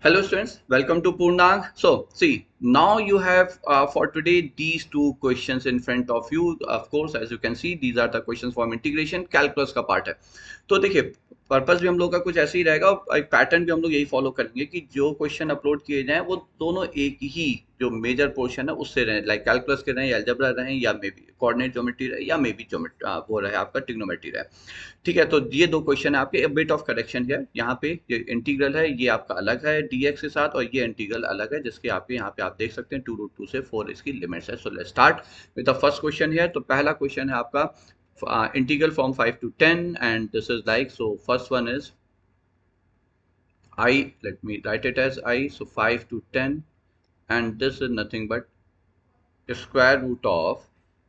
Hello students, welcome to Purnang. So see, now you have for today these two questions in front of you. Of course, as you can see, these are the questions from integration. Calculus का part है. तो देखिए purpose भी हम लोग का कुछ ऐसे ही रहेगा और एक पैटर्न भी हम लोग यही फॉलो करेंगे कि जो क्वेश्चन अपलोड किए जाएं वो दोनों एक ही जो मेजर पोर्शन है उससे रहे, लाइक कैलकुलस के रहें या अलजेब्रा रहें या मे बी कोऑर्डिनेट ज्योमेट्री रहे या मे बी वो रहे आपका ट्रिग्नोमेट्री रहे. ठीक है, तो ये दो क्वेश्चन है आपके. बिट ऑफ करेक्शन है यहाँ पे. ये इंटीग्रल है, ये आपका अलग है dx के साथ, और ये इंटीग्रल अलग है जिसके आपके यहाँ पे आप देख सकते हैं 2√2 से 4 इसकी लिमिट्स है. So let's start with the first question है. तो पहला क्वेश्चन है आपका integral from 5 to 10 and this is like, so first one is I, let me write it as I, so 5 to 10, and this is nothing but square root of,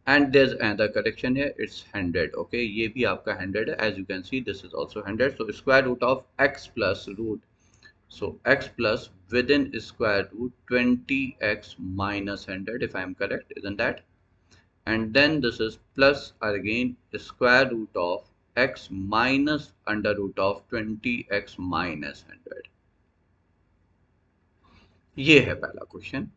and there's another correction here, it's 100. Okay, ये भी आपका 100 है. As you can see, this is also 100. So square root of x plus root, so x plus within square root 20x minus 100, if I am correct, isn't that? And then this is plus again square root of x minus under root of 20x minus 100. ये है पहला question.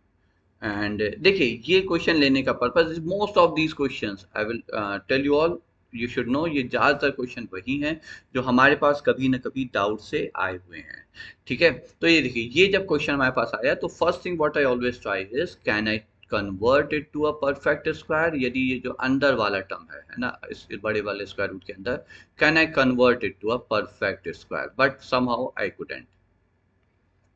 And देखिए ये question लेने का purpose, most of these questions I will tell you all, you should know, ये ज़्यादातर question वही हैं जो हमारे पास कभी ना कभी डाउट से आए हुए हैं. ठीक है, तो ये देखिए, ये जब क्वेश्चन हमारे पास आया तो first thing what I always try is, can I convert it to a perfect square. यदि ये जो अंदर वाला टर्म है ना, इस बड़े वाले स्क्वायर रूट के अंदर, can I convert it to a perfect square, but somehow I couldn't.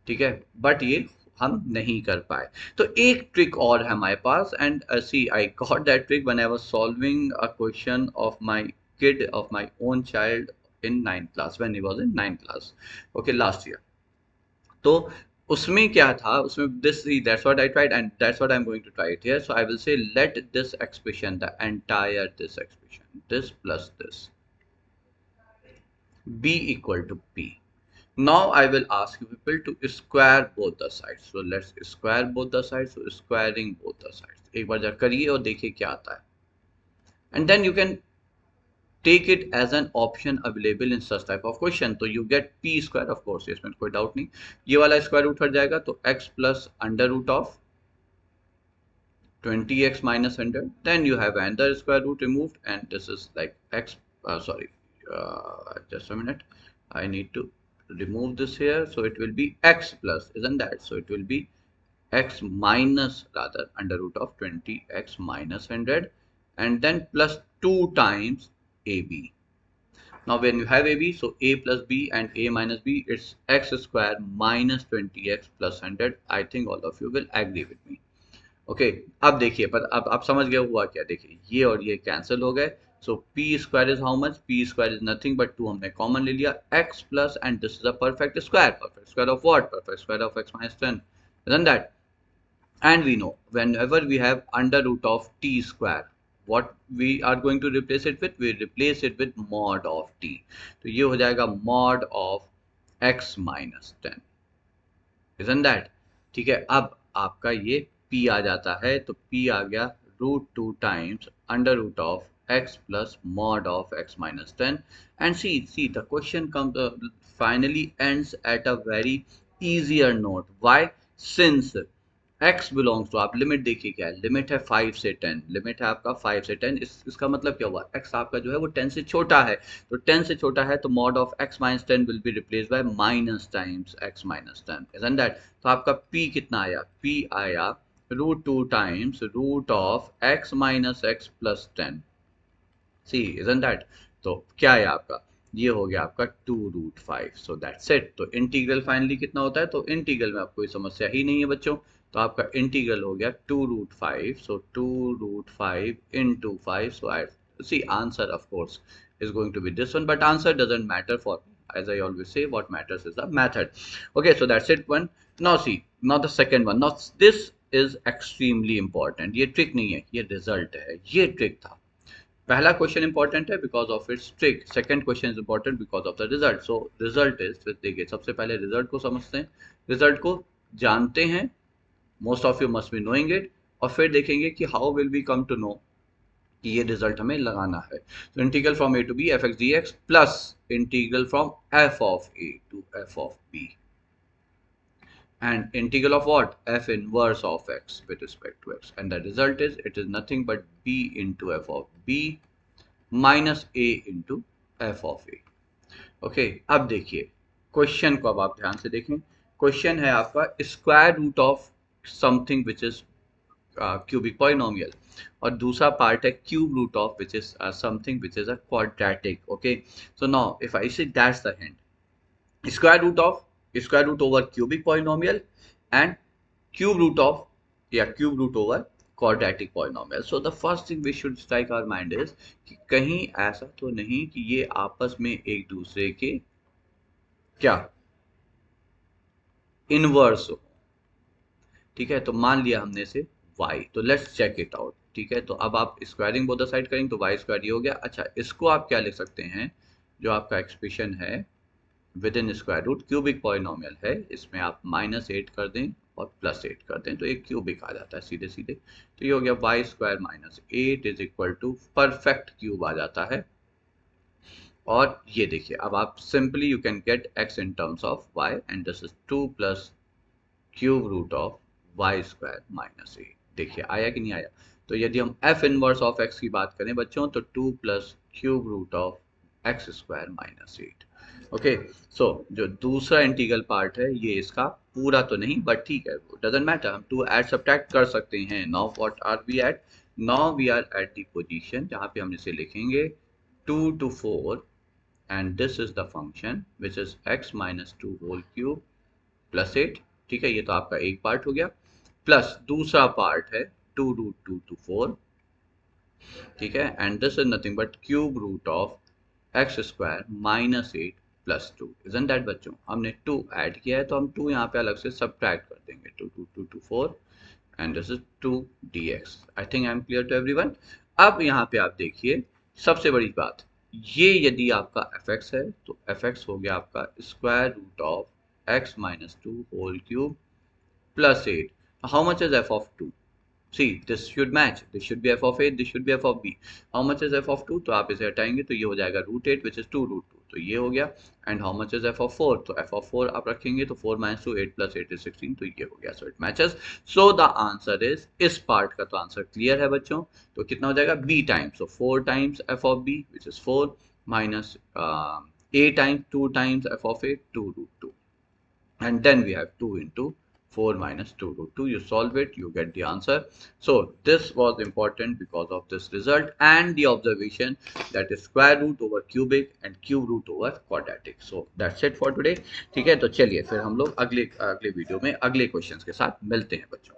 ठीक है, बट ये हम नहीं कर पाए. तो एक ट्रिक और है हमारे पास, and see I got that trick when I was solving a question of my kid, of my own child in 9th class, when he was in 9th class, okay, last year. तो उसमें क्या था, उसमें this, that's what I tried and that's what I am going to try it here. So I will say let this expression, the entire this expression, this plus this, be equal to p. Now I will ask you people to square both the sides. So let's square both the sides. So squaring both the sides. एक बार जरा करिए और देखिए क्या आता है. And then you can take it as an option available in such type of question. तो you get p square, of course, इसमें कोई डाउट नहीं. ये वाला स्क्वायर रूट हट जाएगा तो x plus under root of 20x minus 100. Then you have another square root removed, and this is like x. Sorry, just a minute. I need to remove this here, so it will be x plus, isn't that? So it will be x minus, rather, under root of 20x minus 100, and then plus 2 times ab. Now when you have ab, so a plus b and a minus b, it's x square minus 20x plus 100. I think all of you will agree with me. Okay, अब देखिए, पर अब आप समझ गए हुआ क्या. देखिए ये और ये कैंसिल हो गए. So P square is how much, P square is nothing but 2 हमने कॉमन ले लिया, X plus, and this is a perfect square. Perfect square of what? Perfect square of X minus 10, isn't that? And we know whenever we have under root of t square, what we are going to replace it with? We replace it with mod of t. तो ये हो जाएगा mod of x minus 10, isn't that? ठीक है, अब आपका ये p आ जाता है, तो p आ गया √2 times under root of x plus mod of x minus 10. And see the question comes, finally ends at a very easier note. Why? Since x belongs to, आप लिमिट देखिए क्या है, लिमिट है 5 से 10, लिमिट है आपका 5 से 10. इसका मतलब क्या हुआ, x आपका जो है वो 10 से छोटा है, तो 10 से छोटा है तो mod of x minus 10 will be replace by minus times x minus 10, isn't that? तो आपका p कितना आया, p आया √2 times root of x minus x plus 10. See, isn't that? तो क्या है आपका, ये हो गया आपका 2√5. So that's it. तो इंटीग्रल फाइनली कितना होता है, तो इंटीग्रल में आपको कोई समस्या ही नहीं है बच्चों. तो आपका इंटीग्रल हो गया 2√5. So 2√5 into 5. So I see answer of course is going to be this one, but answer doesn't matter for me. As I always say, what matters is the method. Okay, so that's it one. Now see, now the second one. Now this is extremely important. ये trick नहीं है, ये result है. ये trick था. पहला question important है because of its trick, second question is important because of the result. So result is, देखिए सबसे पहले रिजल्ट को समझते हैं, रिजल्ट को जानते हैं, most of you must be knowing it, और फिर देखेंगे कि how will we come to know कि ये रिजल्ट हमें लगाना है. तो integral from a to b f x d x plus integral from f of a to f of b. and integral of what? F inverse of x with respect to x, and the result is it is nothing but b into f of b minus a into f of a. Okay, अब देखिए question को, अब आप ध्यान से देखें। Question है आपका square root of something which is cubic polynomial, और दूसरा पार्ट है cube root of which is something which is a quadratic. Okay, so now if I say that's the hint, square root over cubic polynomial and cube root of, yeah, cube root over quadratic polynomial. So the first thing we should strike our mind is कि कहीं ऐसा तो नहीं कि ये आपस में एक दूसरे के क्या इनवर्स हो। ठीक है, तो मान लिया हमने से y, तो लेट्स चेक इट आउट। ठीक है, तो अब आप स्क्वायरिंग बोथ द साइड करेंगे तो वाई स्क्वायर ये हो गया। अच्छा, इसको आप क्या लिख सकते हैं, जो आपका एक्सप्रेशन है within square root cubic polynomial है, इसमें आप -8 कर दें और +8 कर दें तो एक क्यूबिक आ जाता है सीधे सीधे। तो ये हो गया Y square -8 is equal to perfect cube आ जाता है। और ये देखिए, अब आप simply you can get x in terms of y and this is 2 plus cube root of Y square -8। देखिए आया कि नहीं आया। तो यदि हम f इनवर्स ऑफ x की बात करें बच्चों, तो 2 plus cube root of x square -8। Okay, so जो दूसरा इंटीग्रल पार्ट है ये इसका पूरा तो नहीं, बट ठीक है, डजंट मैटर, हम टू ऐड सब्ट्रैक्ट कर सकते हैं। Now what are we at, now we are at the position जहां पे हम इसे लिखेंगे 2 to 4 and this is the function which is x minus 2 whole cube plus 8। ठीक है, ये तो आपका एक पार्ट हो गया, प्लस दूसरा पार्ट है 2 रूट 2 to 4। ठीक है, and this is nothing but cube root of x square -8 plus 2। Isn't that बच्चों, हमने 2 ऐड किया है तो हम 2 यहाँ पे अलग से सब्ट्रैक्ट कर देंगे, 2 2 2 to 4 and this is 2 dx। I think I am clear to everyone. अब यहाँ पे आप देखिए सबसे बड़ी बात, ये यदि आपका fx है तो fx हो गया आपका square root of x minus 2 whole cube plus 8. How much is f of 2? See, this should match. This should be f of 8, this should be f of b. How much is f of 2? तो आप इसे हटाएंगे तो ये हो जाएगा √8 which is 2 √2, तो ये हो गया। And how much is f of 4? तो f of 4 आप रखेंगे तो 4 minus 2 8 plus 8 is 16, तो ये हो गया। So it matches. So the answer is, इस पार्ट का तो आंसर क्लियर है बच्चों। तो कितना हो जाएगा, b times, so 4 times f of b which is 4 minus a times 2 times f of a 2 √2, and then we have 2 into 4 minus 2 √2. You solve it, you get the answer. So this was important because of this result and the observation that is square root over cubic and cube root over quadratic. So that's it for today. ठीक है, तो चलिए फिर हम लोग अगले video में अगले क्वेश्चंस के साथ मिलते हैं बच्चों।